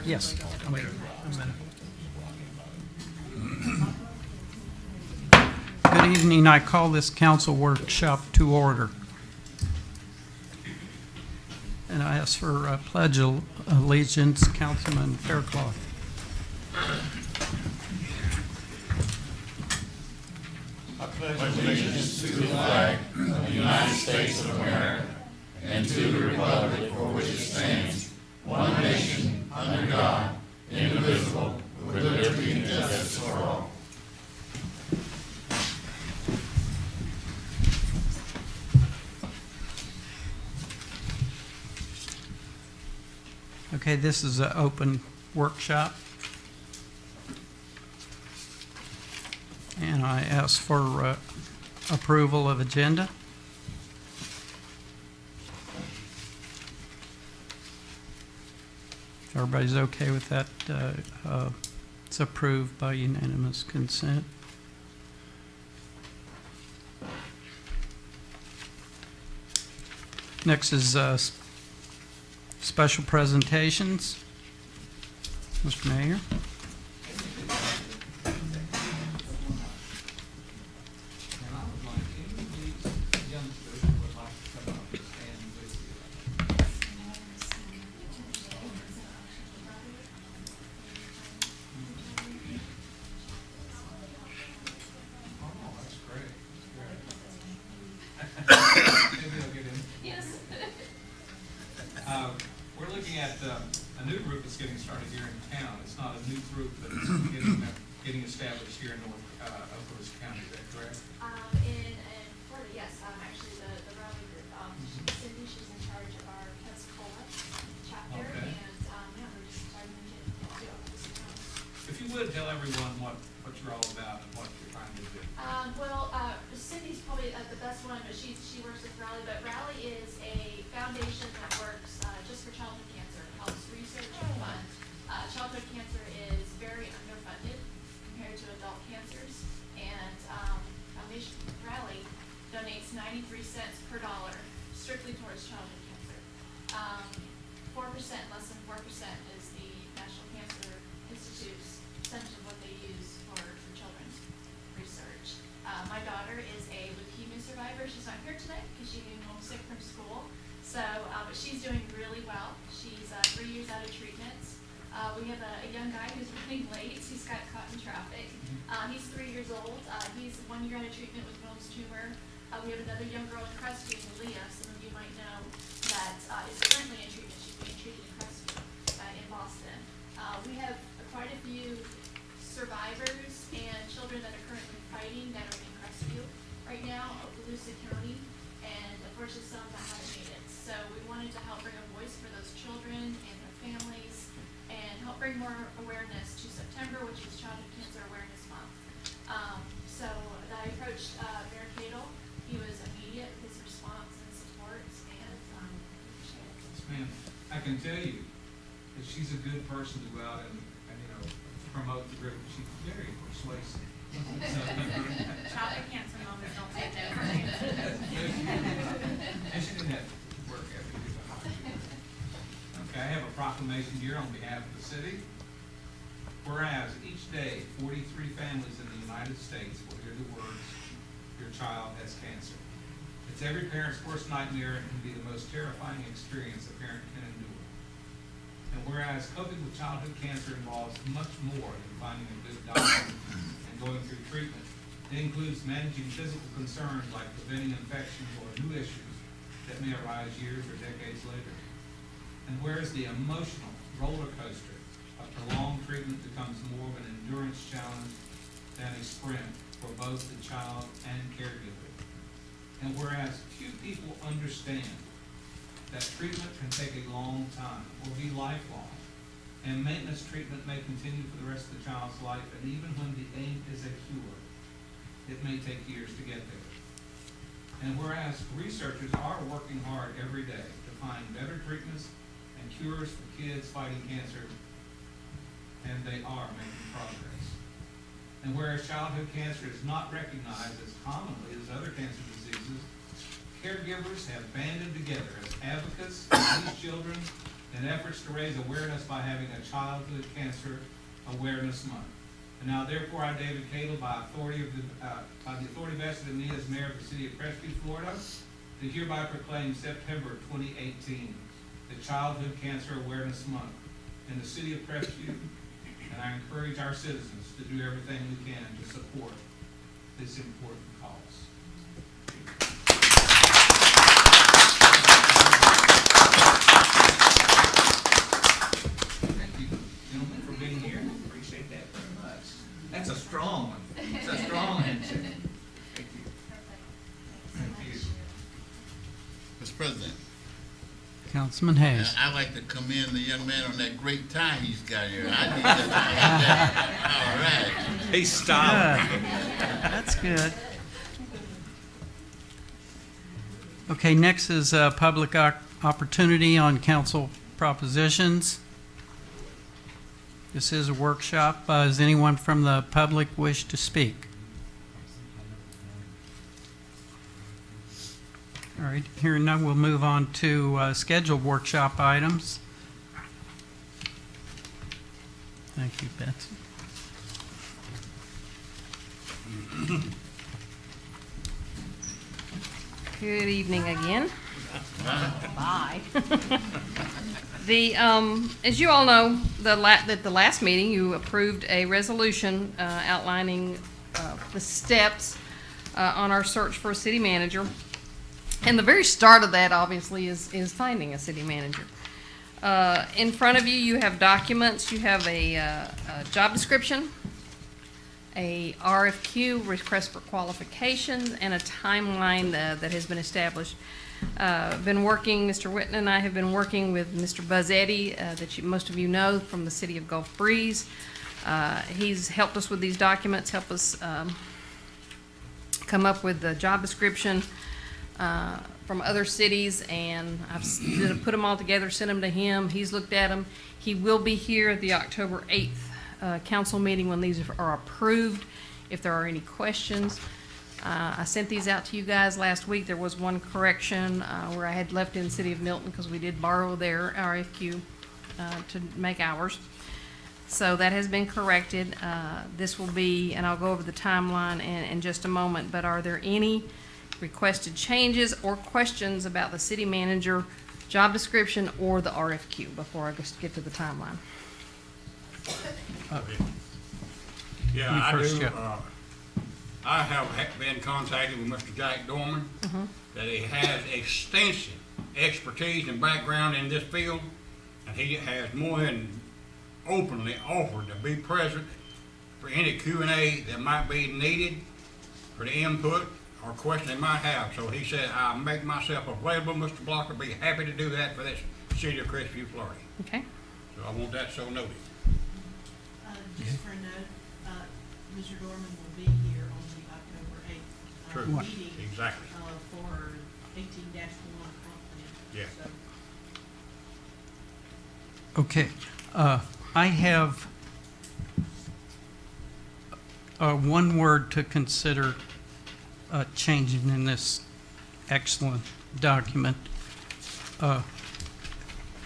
Yes. Wait a minute. Good evening. I call this council workshop to order. And I ask for a pledge of allegiance, Councilman Faircloth. Okay, this is an open workshop. And I ask for approval of agenda. If everybody's okay with that, it's approved by unanimous consent. Next is special presentations. Mr. Mayor. We're looking at a new group that's getting started here in town. It's not a new group, but it's getting established here in Oklahosa County. Is that correct? In Florida, yes. Actually, the Raleigh group. Cindy, she's in charge of our Pensacola chapter, Okay. and yeah, we're just starting to get to Oklahosa County. If you would, tell everyone what you're all about and what you're trying to do. Cindy's probably the best one, but she works with Raleigh. But Raleigh is a foundation that works just for childhood cancer. It helps research and fund. Childhood cancer is very underfunded compared to adult cancers, and Foundation Raleigh donates 93 cents per dollar strictly towards childhood cancer. 4%, less than 4% is the National Cancer Institute's percentage of what they use for children's research. My daughter is a leukemia survivor. She's not here today because she's homesick from school. So, but she's doing really well. She's 3 years out of treatments. We have a young guy who's running late. He's got caught in traffic. He's 3 years old. He's 1 year out of treatment with Bill's tumor. We have another young girl in Crestview, Leah. Some of you might know that is currently in treatment. She's being treated in Crestview in Boston. We have quite a few survivors and children that are currently fighting that are in Crestview right now, Okaloosa County, and unfortunately some that haven't made it. So we wanted to help bring a voice for those children and their families and help bring more awareness to September, which is Childhood Cancer Awareness Month. So I approached Mayor Cadle. He was immediate with his response and support, and appreciate it. Yes, ma'am. I can tell you that she's a good person to go out and promote the group. She's very persuasive. Childhood cancer moments don't take no for an answer. And she didn't have to work ethic. Okay, I have a proclamation here on behalf of the city. Whereas each day, 43 families in the United States will hear the words, "Your child has cancer." It's every parent's worst nightmare and can be the most terrifying experience a parent can endure. And whereas coping with childhood cancer involves much more than finding a good doctor and going through treatment, it includes managing physical concerns like preventing infections or new issues that may arise years or decades later. And whereas the emotional roller coaster of prolonged treatment becomes more of an endurance challenge than a sprint for both the child and caregiver. And whereas few people understand that treatment can take a long time or be lifelong, and maintenance treatment may continue for the rest of the child's life, and even when the aim is a cure, it may take years to get there. And whereas researchers are working hard every day to find better treatments and cures for kids fighting cancer, and they are making progress. And whereas childhood cancer is not recognized as commonly as other cancer diseases, caregivers have banded together as advocates for these children in efforts to raise awareness by having a Childhood Cancer Awareness Month. And now therefore I, David Cagle, by the authority vested in me as mayor of the city of Crestview, Florida, do hereby proclaim September 2018 the Childhood Cancer Awareness Month in the city of Crestview, and I encourage our citizens to do everything we can to support this important cause. Thank you, gentlemen, for being here. Appreciate that very much. That's a strong one. It's a strong handshake. Thank you. Thank you. Mr. President, Councilman Hayes. I'd like to commend the young man on that great tie he's got here. I need that. All right. He's styling. Good. That's good. Okay, next is public opportunity on council propositions. This is a workshop. Does anyone from the public wish to speak? All right, hearing none, we'll move on to scheduled workshop items. Thank you, Betsy. Good evening again. Bye. As you all know, at the last meeting, you approved a resolution outlining the steps on our search for a city manager. And the very start of that, obviously, is finding a city manager. In front of you, you have documents. You have a job description, a RFQ, request for qualifications, and a timeline that has been established. Mr. Whitten and I have been working with Mr. Buzz Eddy, that most of you know from the city of Gulf Breeze. He's helped us with these documents, helped us come up with the job description from other cities, and I've put them all together, sent them to him. He's looked at them. He will be here at the October 8th council meeting when these are approved, if there are any questions. I sent these out to you guys last week. There was one correction where I had left in City of Milton because we did borrow their RFQ to make ours. So that has been corrected. This will be, and I'll go over the timeline in just a moment, but are there any requested changes or questions about the city manager job description or the RFQ before I just get to the timeline? Yeah, You I first, do. Jeff. I have been contacted with Mr. Jack Dorman, that he has extensive expertise and background in this field, and he has more than openly offered to be present for any Q&A that might be needed for the input or question they might have. So he said, I'll make myself available, Mr. Blocker, be happy to do that for this city of Crestview, Florida. Okay. So I want that so noted. Just for a note, Mr. Dorman will be here on the October 8th True. meeting Exactly. for 18-1 comp plan. Yeah. So, Okay, I have one word to consider changing in this excellent document. On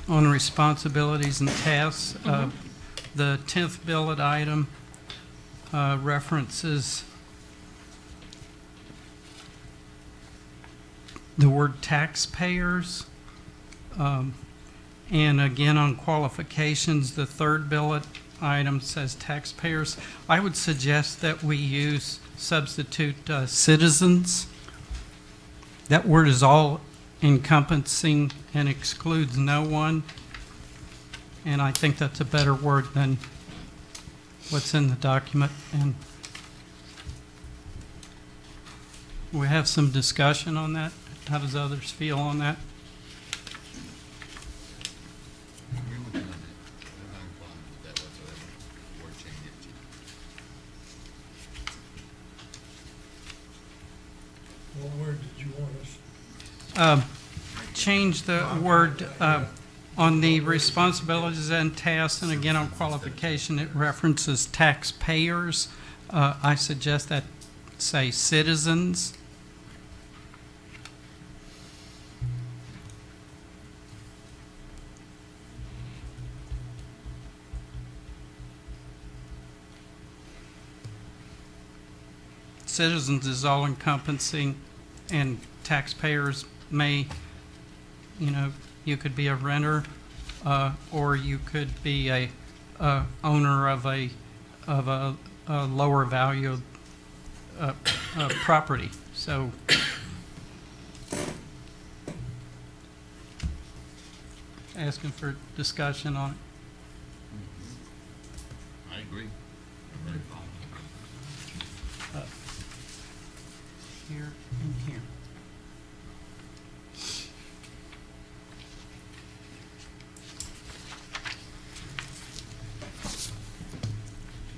responsibilities and tasks, the 10th bullet item references the word taxpayers. And again, on qualifications, the third bullet item says taxpayers. I would suggest that we substitute citizens. That word is all encompassing and excludes no one. And I think that's a better word than what's in the document. And we have some discussion on that. How does others feel on that? We're looking at it. I'm not problem with that whatsoever. Or change it. What word did you want us? Change the word on the responsibilities and tasks, and again on qualification, it references taxpayers. I suggest that say citizens. citizens is all encompassing, and taxpayers may, you know, you could be a renter, or you could be a owner of a lower value property. So asking for discussion on it. I agree. Here and here.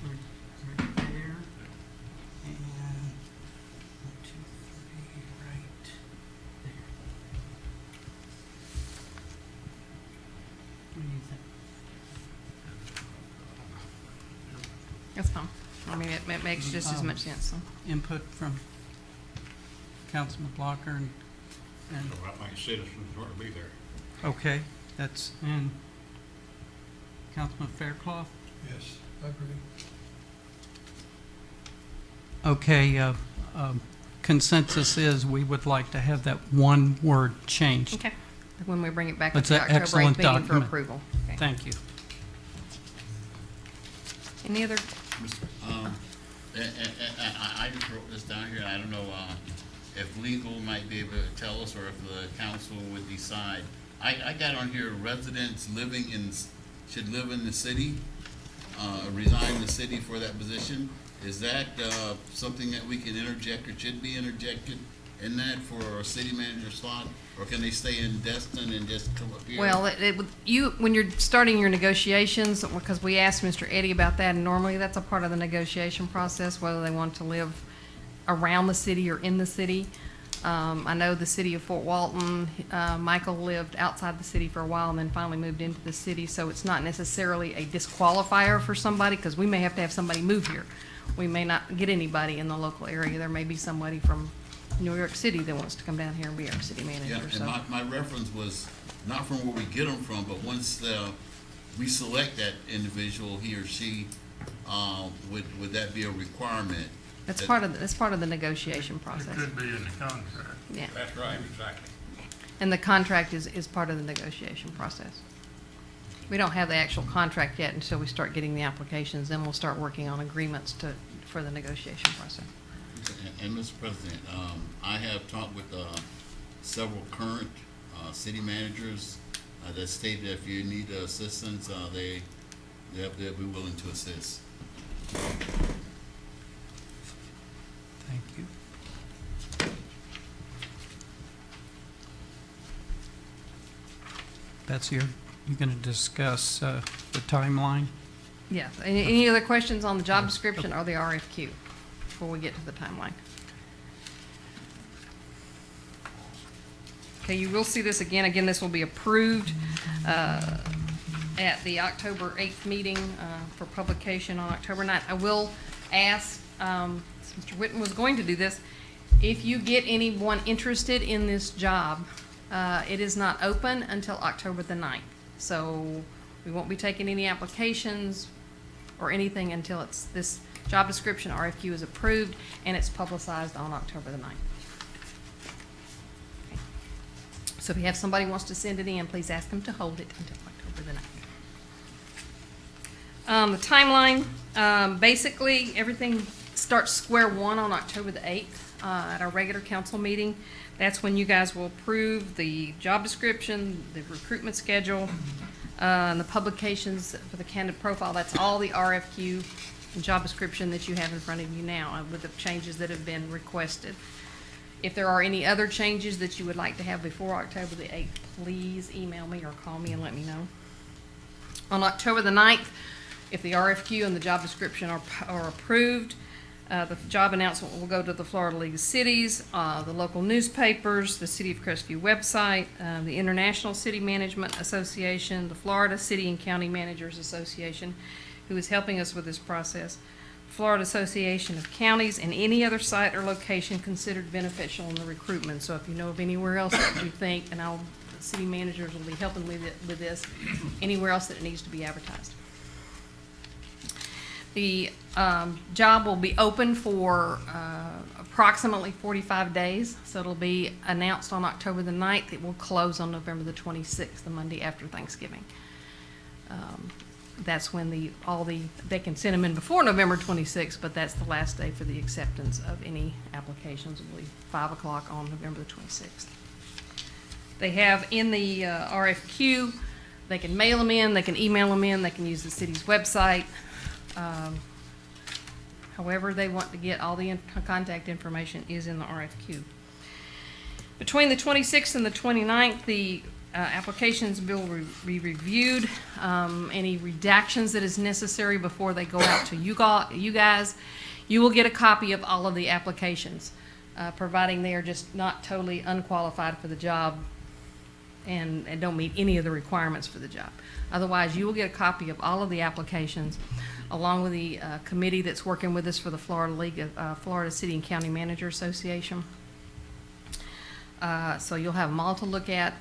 Right there. And 1, 2, 3, right there. What do you think? That's fine. I mean, it makes just as much sense, so. Input from Councilman Blocker and, So I think citizens ought to be there. okay, that's, and Councilman Faircloth? Yes, I agree. Okay, consensus is we would like to have that one word changed. Okay. When we bring it back at That's the an October 8th excellent meeting for document. approval. Okay. Thank you. Any other, I just wrote this down here, and I don't know, if legal might be able to tell us, or if the council would decide. I got on here, residents should live in the city, reside in the city for that position. Is that, something that we can interject, or should be interjected in that for a city manager slot? Or can they stay in Destin and just come up here? well, when you're starting your negotiations, because we asked Mr. Eddie about that, and normally that's a part of the negotiation process, whether they want to live around the city or in the city. I know the city of Fort Walton, Michael lived outside the city for a while and then finally moved into the city, so it's not necessarily a disqualifier for somebody, because we may have to have somebody move here. We may not get anybody in the local area. There may be somebody from New York City that wants to come down here and be our city Yeah, manager, and so. my reference was not from where we get them from, but once we select that individual, he or she, would that be a requirement? That's part of the negotiation process. It could be in the contract. Yeah, That's right, exactly. and the contract is part of the negotiation process. We don't have the actual contract yet until we start getting the applications, then we'll start working on agreements for the negotiation process. And Mr. President, I have talked with several current city managers that state that if you need assistance, they'll be willing to assist. Thank you. Betsy, you're going to discuss the timeline? Yeah, any other questions on the job description or the RFQ before we get to the timeline? Okay, you will see this again. Again, this will be approved at the October 8th meeting for publication on October 9th. I will ask, Mr. Whitten was going to do this, if you get anyone interested in this job, it is not open until October the 9th. So we won't be taking any applications or anything until this job description RFQ is approved and it's publicized on October the 9th. Okay. So if you have somebody who wants to send it in, please ask them to hold it until October the 9th. The timeline, basically everything starts square one on October the 8th at our regular council meeting. That's when you guys will approve the job description, the recruitment schedule, and the publications for the candidate profile. That's all the RFQ and job description that you have in front of you now with the changes that have been requested. If there are any other changes that you would like to have before October the 8th, please email me or call me and let me know. On October the 9th, if the RFQ and the job description are approved, the job announcement will go to the Florida League of Cities, the local newspapers, the City of Crestview website, the International City Management Association, the Florida City and County Managers Association, who is helping us with this process, Florida Association of Counties, and any other site or location considered beneficial in the recruitment. So if you know of anywhere else that you think, and the city managers will be helping with this, anywhere else that it needs to be advertised. The job will be open for approximately 45 days. So it'll be announced on October the 9th. It will close on November the 26th, the Monday after Thanksgiving. That's when they can send them in before November 26th, but that's the last day for the acceptance of any applications. It'll be 5 o'clock on November the 26th. They have in the RFQ, they can mail them in, they can email them in, they can use the city's website. However they want to get all the contact information is in the RFQ. Between the 26th and the 29th, the applications will be reviewed. Any redactions that is necessary before they go out to you guys. You will get a copy of all of the applications, providing they are just not totally unqualified for the job and don't meet any of the requirements for the job. Otherwise, you will get a copy of all of the applications along with the committee that's working with us for the Florida League of Florida City and County Manager Association. So you'll have them all to look at.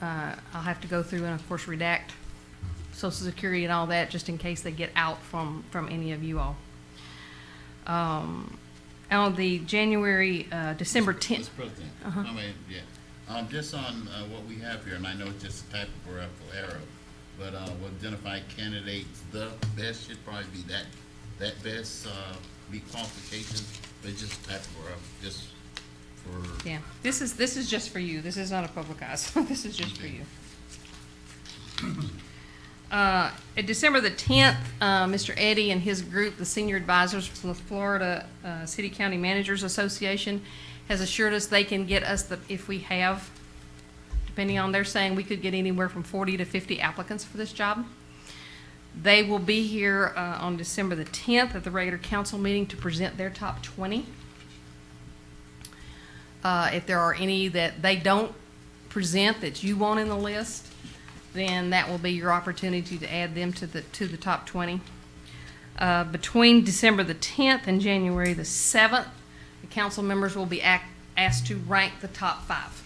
I'll have to go through and, of course, redact Social Security and all that just in case they get out from any of you all. On the December 10th. Mr. President, Uh-huh. just on what we have here, and I know it's just a typographical error, but we'll identify candidates, the best should probably be that best meet qualifications, but just typographical, just for. Yeah, this is just for you. This is not a public eyes. This is just for you. At December the 10th, Mr. Eddy and his group, the senior advisors from the Florida City County Managers Association, has assured us they can get us if we have, depending on they're saying we could get anywhere from 40 to 50 applicants for this job. They will be here on December the 10th at the regular council meeting to present their top 20. If there are any that they don't present that you want in the list, then that will be your opportunity to add them to the top 20. Between December the 10th and January the 7th, the council members will be asked to rank the top 5.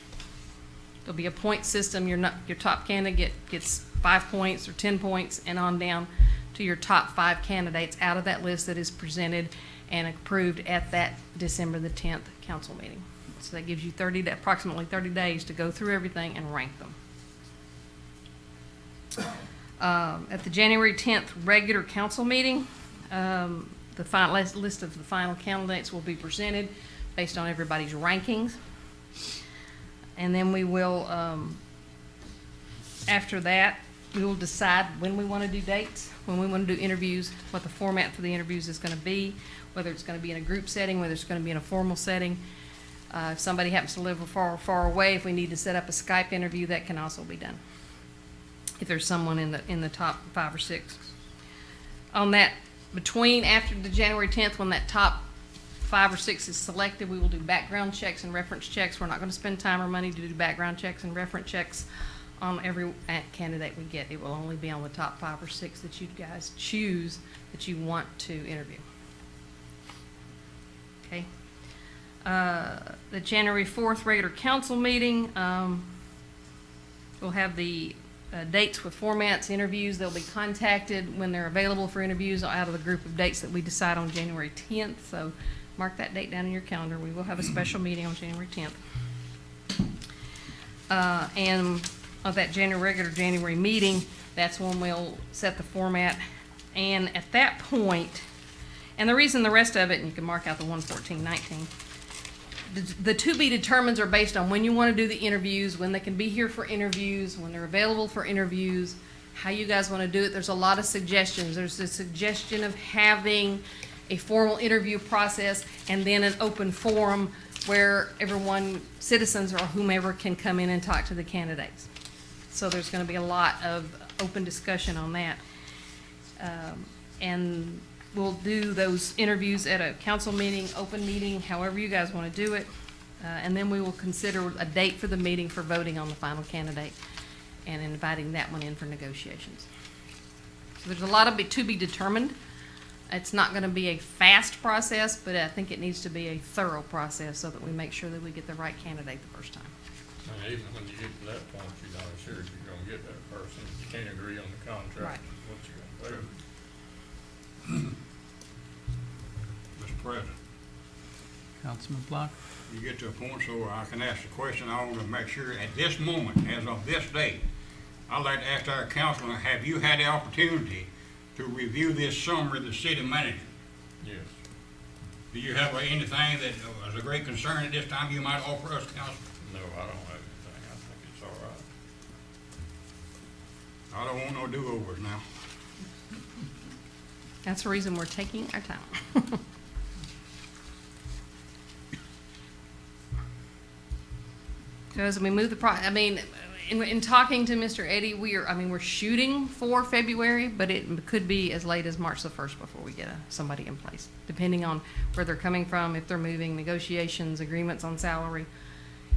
There'll be a point system. Your top candidate gets 5 points or 10 points and on down to your top 5 candidates out of that list that is presented and approved at that December the 10th council meeting. So that gives you approximately 30 days to go through everything and rank them. At the January 10th regular council meeting, the final list of the final candidates will be presented based on everybody's rankings. And then we will, after that, we will decide when we want to do dates, when we want to do interviews, what the format for the interviews is going to be, whether it's going to be in a group setting, whether it's going to be in a formal setting. If somebody happens to live far away, if we need to set up a Skype interview, that can also be done. If there's someone in the top 5 or 6. On that, after the January 10th, when that top 5 or 6 is selected, we will do background checks and reference checks. We're not going to spend time or money to do background checks and reference checks on every candidate we get. It will only be on the top 5 or 6 that you guys choose that you want to interview. Okay. The January 4th regular council meeting, we'll have the dates with formats, interviews. They'll be contacted when they're available for interviews out of the group of dates that we decide on January 10th. So mark that date down in your calendar. We will have a special meeting on January 10th. And of that regular January meeting, that's when we'll set the format. And at that point, and the reason the rest of it, and you can mark out the 11419, the to be determines are based on when you want to do the interviews, when they can be here for interviews, when they're available for interviews, how you guys want to do it. There's a lot of suggestions. There's a suggestion of having a formal interview process and then an open forum where citizens or whomever can come in and talk to the candidates. So there's going to be a lot of open discussion on that. And we'll do those interviews at a council meeting, open meeting, however you guys want to do it. And then we will consider a date for the meeting for voting on the final candidate and inviting that one in for negotiations. So there's a lot of to be determined. It's not going to be a fast process, but I think it needs to be a thorough process so that we make sure that we get the right candidate the first time. And even when you get to that point, you're not sure if you're gonna get that person. You can't agree on the contract. Right. What you gonna do? Mr. President, Councilman Block? You get to a point so I can ask the question, I want to make sure at this moment, as of this date, I'd like to ask our councilman, have you had the opportunity to review this summary of the city manager? Yes. Do you have anything that is a great concern at this time you might offer us, council? No, I don't have anything. I think it's all right. I don't want no do-overs now. That's the reason we're taking our time. So as we move in talking to Mr. Eddie, we're shooting for February, but it could be as late as March the 1st before we get somebody in place, depending on where they're coming from, if they're moving, negotiations, agreements on salary.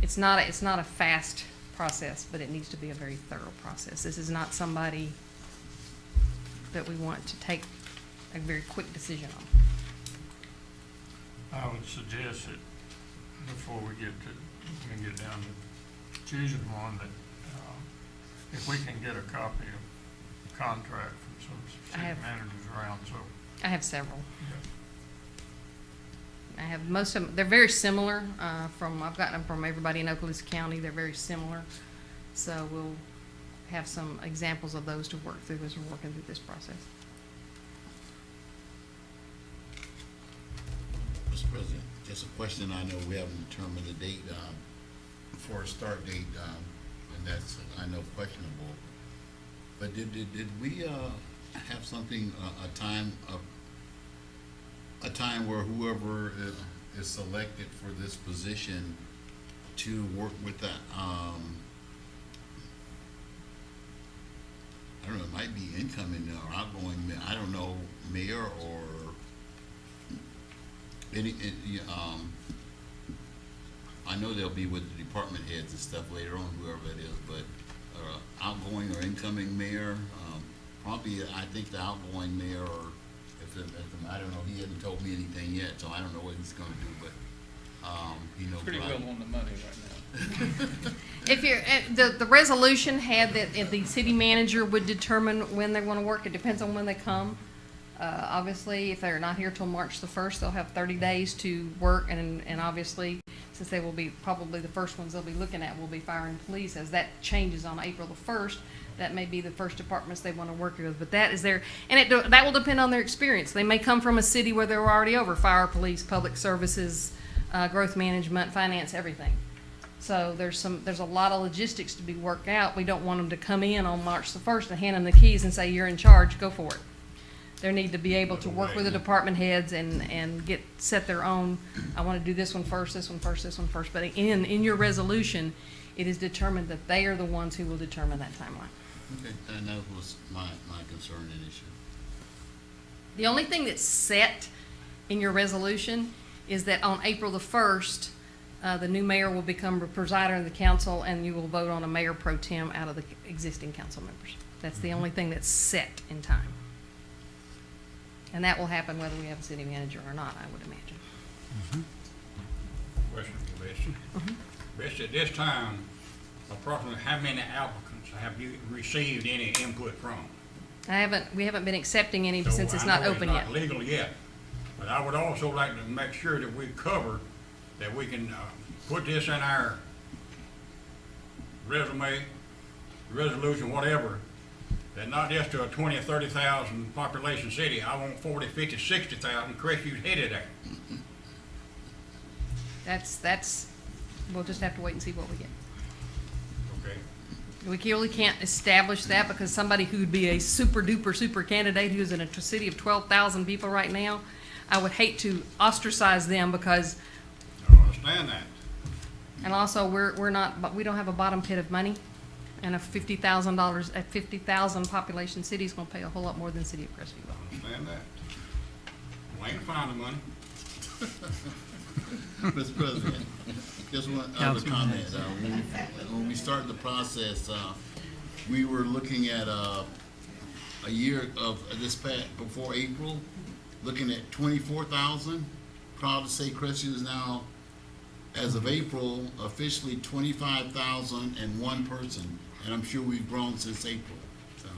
It's not a fast process, but it needs to be a very thorough process. This is not somebody that we want to take a very quick decision on. I would suggest that before we get down to choosing one, that if we can get a copy of the contract from some I city have- managers around, so. I have several. Yeah. I have most of them, they're very similar, I've gotten them from everybody in Okaloosa County, they're very similar. So we'll have some examples of those to work through as we're working through this process. Mr. President, just a question. I know we haven't determined the date for a start date, and that's, I know, questionable. But did we have something, a time where whoever is selected for this position to work with the, I don't know, it might be incoming or outgoing, I don't know, mayor or I know they'll be with the department heads and stuff later on, whoever it is, but outgoing or incoming mayor, probably, I think the outgoing mayor, or I don't know, he hasn't told me anything yet, so I don't know what he's gonna do, but, he knows. Pretty well on the money right now. If you're, the resolution had that if the city manager would determine when they want to work, it depends on when they come. Obviously, if they're not here till March the 1st, they'll have 30 days to work, and obviously, since they will be probably the first ones they'll be looking at will be fire and police. As that changes on April the 1st, that may be the first departments they want to work with, but that is their, and that will depend on their experience. They may come from a city where they're already over fire, police, public services, growth management, finance, everything. So there's a lot of logistics to be worked out. We don't want them to come in on March the 1st and hand them the keys and say, you're in charge, go for it. They need to be able to work with the department heads and set their own, I want to do this one first, this one first, this one first. But in your resolution, it is determined that they are the ones who will determine that timeline. Okay, and that was my concern and issue. The only thing that's set in your resolution is that on April the 1st, the new mayor will become the presider of the council, and you will vote on a mayor pro tem out of the existing council members. That's the only thing that's set in time. And that will happen whether we have a city manager or not, I would imagine. Question for Bessie. Bessie, at this time, approximately how many applicants have you received any input from? We haven't been accepting any So since it's I not know open yet. Not legal yet, but I would also like to make sure that we cover, that we can put this in our resume, resolution, whatever, that not just to a 20 or 30,000 population city, I want 40, 50, 60,000, Crestview headed there. We'll just have to wait and see what we get. Okay. We really can't establish that because somebody who would be a super duper super candidate who's in a city of 12,000 people right now, I would hate to ostracize them because, I understand that. and also we're not, but we don't have a bottom pit of money. And a $50,000, a 50,000 population city is going to pay a whole lot more than the city of Crestview. I understand that. We ain't finding money. Mr. President, just one other Councilman comment. When we started the process, we were looking at a year of this past, before April, looking at 24,000. Proud to say Crestview is now, as of April, officially 25,001 person. And I'm sure we've grown since April. So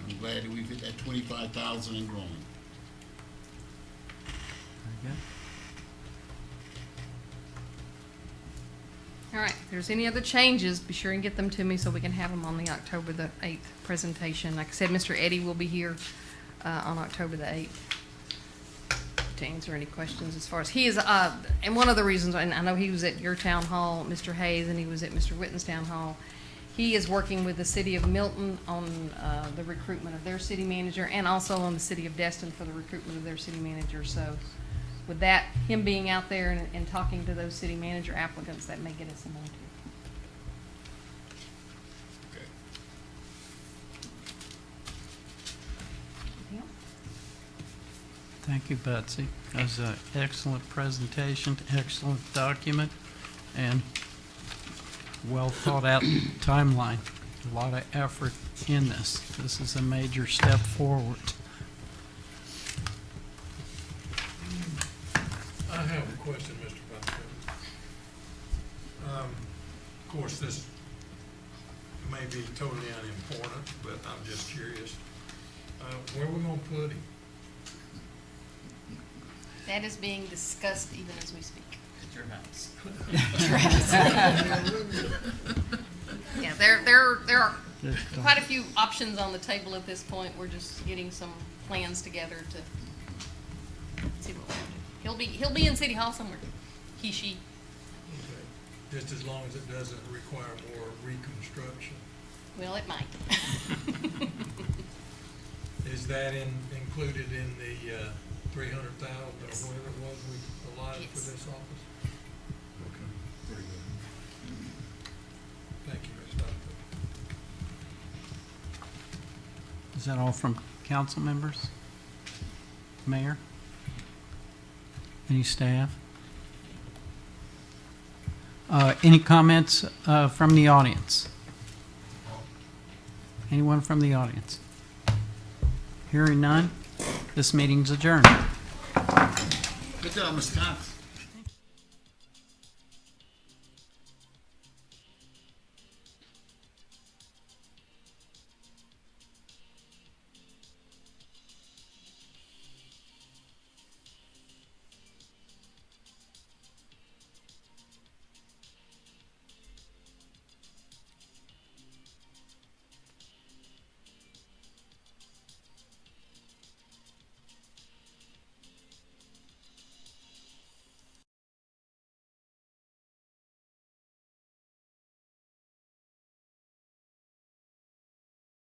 I'm glad that we've hit that 25,000 and growing. Very good. All right, if there's any other changes, be sure and get them to me so we can have them on the October the 8th presentation. Like I said, Mr. Eddie will be here on October the 8th to answer any questions as far as he is, and one of the reasons, and I know he was at your town hall, Mr. Hayes, and he was at Mr. Witten's town hall. He is working with the city of Milton on the recruitment of their city manager and also on the city of Destin for the recruitment of their city manager. So with that, him being out there and talking to those city manager applicants, that may get us some more too. Okay. Anything else? Thank you, Betsy. That was an excellent presentation, excellent document, and well thought out timeline. A lot of effort in this. This is a major step forward. I have a question, Mr. Vice President. Of course, this may be totally unimportant, but I'm just curious. Where we gonna put him? That is being discussed even as we speak. At your house. Yeah, there are Just, quite a few options on the table at this point. We're just getting some plans together to see what we're gonna do. He'll be in City Hall somewhere. He, she. Okay. Just as long as it doesn't require more reconstruction. Well, it might. Is that included in the $300,000 or whatever it was we allotted for Yes. this office? Okay, very good. Thank you, Ms. Doctor. is that all from council members? Mayor? Any staff? Any comments from the audience? Anyone from the audience? Hearing none, this meeting's adjourned. Good job, Mr. Cox.